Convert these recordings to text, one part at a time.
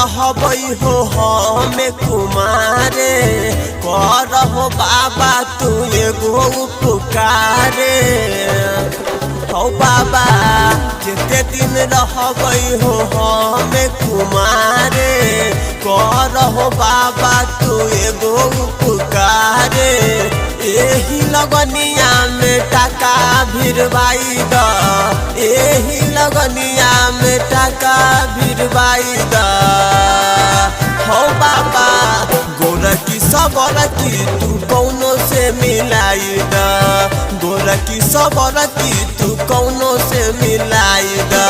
रहबई हो हमें कुमारे करहो बाबा तू एगो पुकारे हो बाबा जिते दिन रहबई हो हमें कुमारे करहो बाबा तू एगो पुकारे एही लगनिया में टाका भिरवाई द एही लगनिया में टाका भिरवाई द हो बाबा गोरकी सबरकी तू कौनो से मिलाई द गोरकी सबरकी तू कौनो से मिलाई द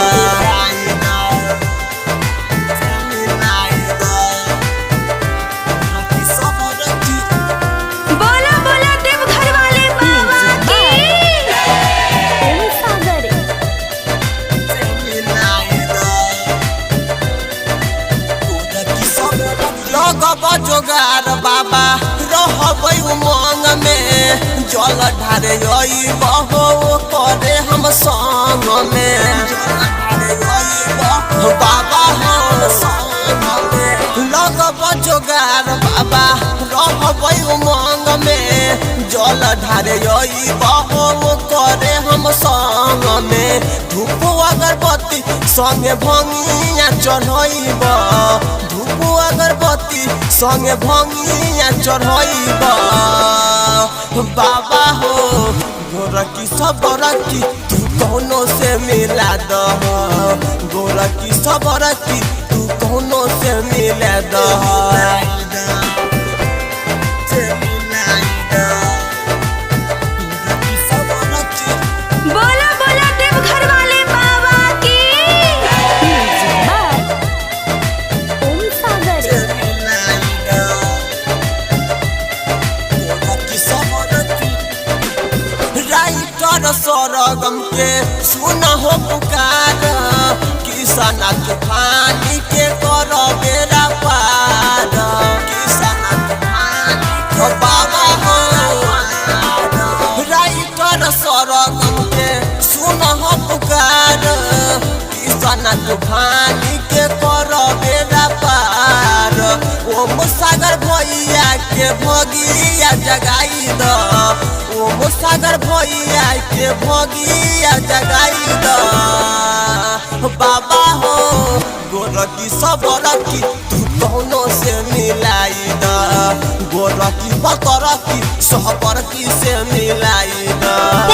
जोगार बाबा रहबई उमंग में जल ढारे बहो करे हम संग में बाबा हम लगब जोगार बाबा रहबई उमंग में जल ढारे बहो करे हम संग में धूप अगरबत्ती संगे भंगिया चढ़ब धूप अगरबत्ती संगे भंगिया चढ़ब बाबा हो गोरकी सबरकी तू कौनो से मिला दह गोरकी सबरकी तू कौनो से मिला दह सरगम के सुना हो पुकार किसाना तूफानी के कर बेरा पार किसाना तूफानी बाबा हो राइटर सरगम के सुना हो पुकार किसाना तूफानी के कर बेरा पार ओम सागर भैया के भगिया जगाई द ओम सागर भैया के भगिया जगाई द बाबा हो गोरकी सबरकी तू कौनो से मिलाई द गोरकी बतरकी सबरकी से मिलाई द।